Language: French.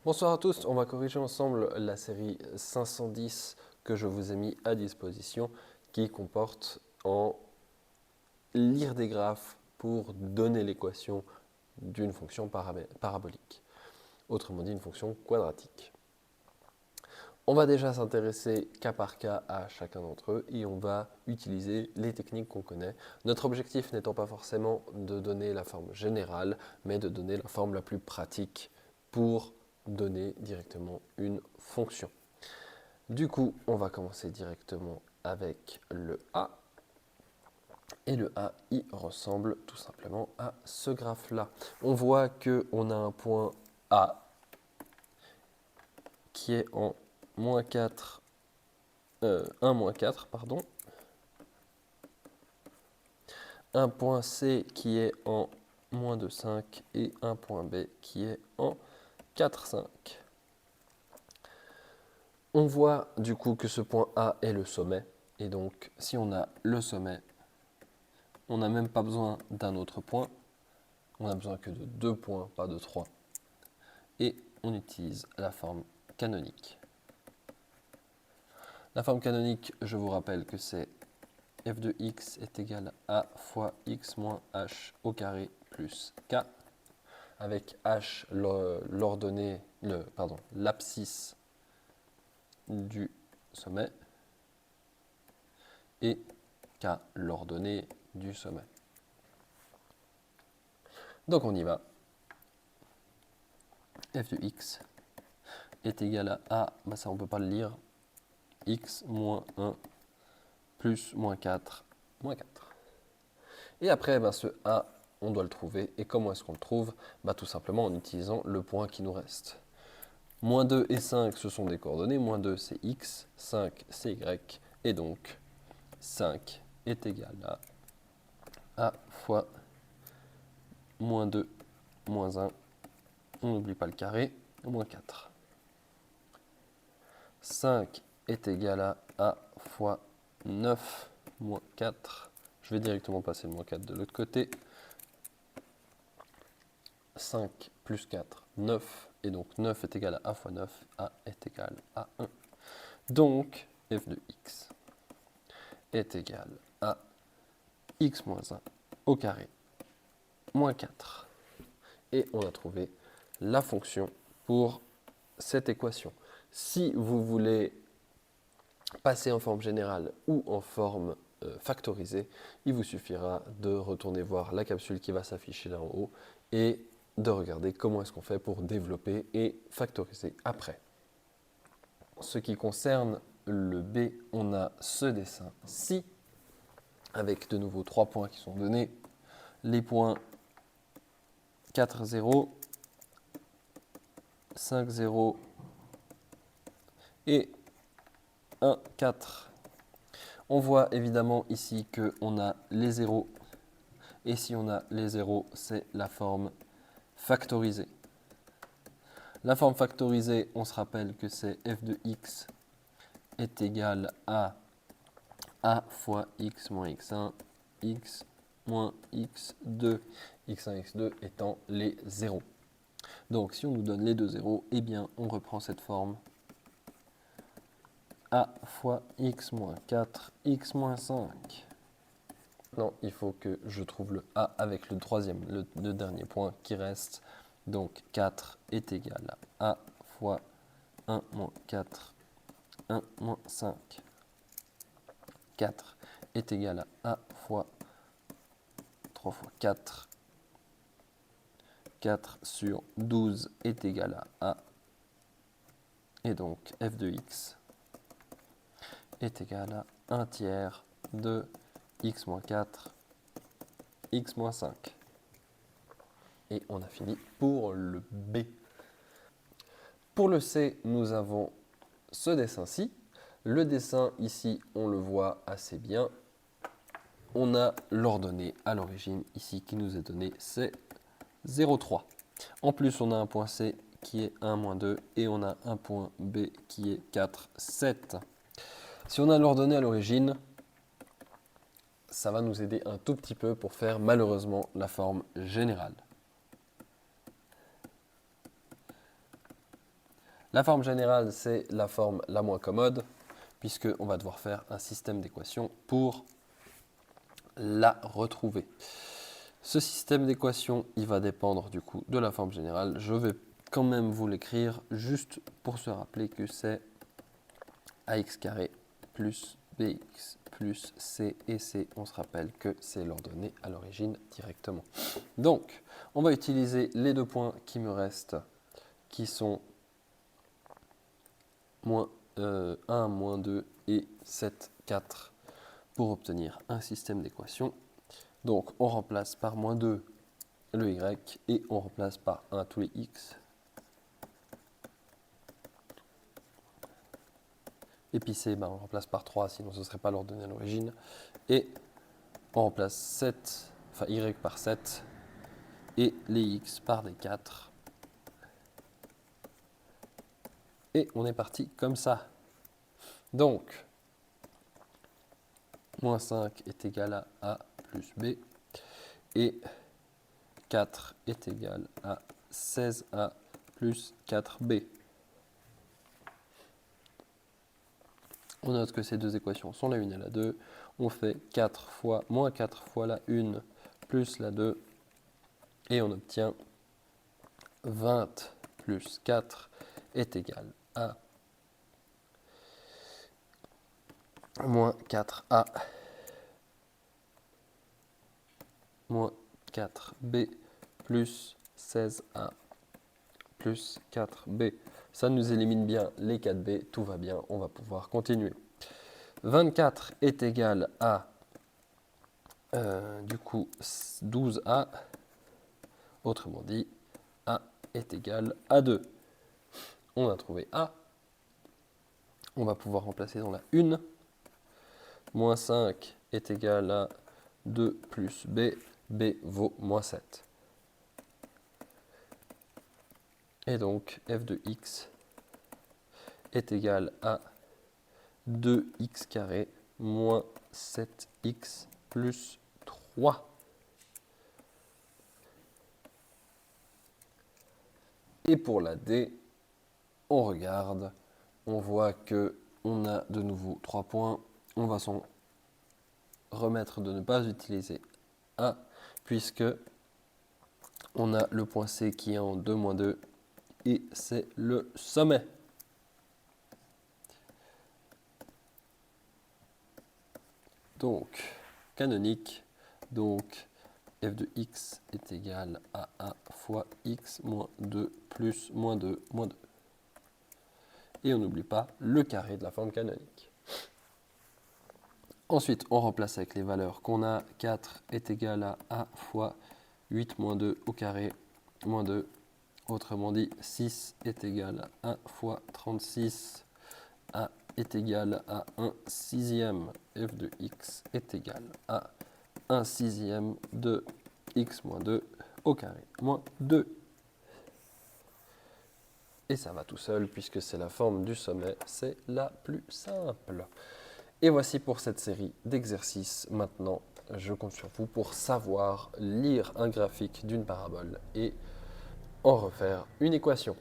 Bonsoir à tous, on va corriger ensemble la série 510 que je vous ai mis à disposition qui comporte en lire des graphes pour donner l'équation d'une fonction parabolique, autrement dit une fonction quadratique. On va déjà s'intéresser cas par cas à chacun d'entre eux et on va utiliser les techniques qu'on connaît. Notre objectif n'étant pas forcément de donner la forme générale, mais de donner la forme la plus pratique pour donner directement une fonction. Du coup, on va commencer directement avec le A. Et le A, il ressemble tout simplement à ce graphe-là. On voit qu'on a un point A qui est en moins 4, 1 moins 4, pardon. Un point C qui est en moins 2, 5 et un point B qui est en 4, 5. On voit du coup que ce point A est le sommet. Et donc, si on a le sommet, on n'a même pas besoin d'un autre point. On n'a besoin que de 2 points, pas de 3. Et on utilise la forme canonique. La forme canonique, je vous rappelle que c'est f de x est égal à a fois x moins h au carré plus k, avec h l'ordonnée, l'abscisse du sommet et k l'ordonnée du sommet. Donc on y va. F de x est égal à A, ça on ne peut pas le lire, x moins 1 plus moins 4, moins 4. Et après, ce A, on doit le trouver. Et comment est-ce qu'on le trouve? Tout simplement en utilisant le point qui nous reste. Moins 2 et 5, ce sont des coordonnées. Moins 2, c'est x, 5, c'est y. Et donc, 5 est égal à A fois moins 2, moins 1. On n'oublie pas le carré, moins 4. 5 est égal à A fois 9 moins 4. Je vais directement passer le moins 4 de l'autre côté. 5 plus 4, 9. Et donc 9 est égal à A fois 9. A est égal à 1. Donc f de x est égal à x moins 1 au carré moins 4. Et on a trouvé la fonction pour cette équation. Si vous voulez passer en forme générale ou en forme factorisée, il vous suffira de retourner voir la capsule qui va s'afficher là en haut et de regarder comment est-ce qu'on fait pour développer et factoriser après. Ce qui concerne le B, on a ce dessin-ci, avec de nouveau 3 points qui sont donnés. Les points 4, 0, 5, 0 et 1, 4. On voit évidemment ici qu'on a les zéros. Et si on a les zéros, c'est la forme factorisée. La forme factorisée, on se rappelle que c'est f de x est égal à a fois x moins x1, x moins x2, x1, x2 étant les zéros. Donc si on nous donne les deux zéros, eh bien on reprend cette forme a fois x moins 4, x moins 5. Non, il faut que je trouve le a avec le troisième, le dernier point qui reste. Donc 4 est égal à a fois 1 moins 4, 1 moins 5. 4 est égal à a fois 3 fois 4. 4 sur 12 est égal à a. Et donc f de x est égal à 1 tiers de x moins 4, x moins 5. Et on a fini pour le B. Pour le C, nous avons ce dessin-ci. Le dessin ici, on le voit assez bien. On a l'ordonnée à l'origine ici qui nous est donnée, c'est 0,3. En plus, on a un point C qui est 1, moins 2 et on a un point B qui est 4, 7. Si on a l'ordonnée à l'origine, ça va nous aider un tout petit peu pour faire malheureusement la forme générale. La forme générale, c'est la forme la moins commode, puisqu'on va devoir faire un système d'équations pour la retrouver. Ce système d'équations, il va dépendre du coup de la forme générale. Je vais quand même vous l'écrire juste pour se rappeler que c'est ax carré plus bx plus c, et c, on se rappelle que c'est l'ordonnée à l'origine directement. Donc, on va utiliser les deux points qui me restent, qui sont moins 1, moins 2 et 7, 4, pour obtenir un système d'équations. Donc, on remplace par moins 2 le y et on remplace par 1 tous les x. Et puis c, on remplace par 3, sinon ce ne serait pas l'ordonnée à l'origine. Et on remplace 7, enfin y par 7 et les x par des 4. Et on est parti comme ça. Donc, moins 5 est égal à a plus b. Et 4 est égal à 16a plus 4b. On note que ces deux équations sont la 1 et la 2. On fait 4 fois, moins 4 fois la 1 plus la 2. Et on obtient 20 plus 4 est égal à moins 4a moins 4b plus 16a plus 4b. Ça nous élimine bien les 4b, tout va bien, on va pouvoir continuer. 24 est égal à du coup 12a, autrement dit, a est égal à 2. On a trouvé a, on va pouvoir remplacer dans la 1. Moins 5 est égal à 2 plus b, b vaut moins 7. Et donc f de x est égal à 2x carré moins 7x plus 3. Et pour la D, on regarde, on voit que on a de nouveau 3 points. On va s'en remettre de ne pas utiliser A, puisque on a le point C qui est en 2 moins 2, et c'est le sommet. Donc, canonique, donc f de x est égal à a fois x moins 2 plus moins 2 moins 2. Et on n'oublie pas le carré de la forme canonique. Ensuite, on remplace avec les valeurs qu'on a. 4 est égal à a fois 8 moins 2 au carré moins 2. Autrement dit, 6 est égal à 1 fois 36. A est égal à 1 sixième. F de x est égal à 1 sixième de x moins 2 au carré moins 2. Et ça va tout seul puisque c'est la forme du sommet, c'est la plus simple. Et voici pour cette série d'exercices. Maintenant, je compte sur vous pour savoir lire un graphique d'une parabole et en refaire une équation.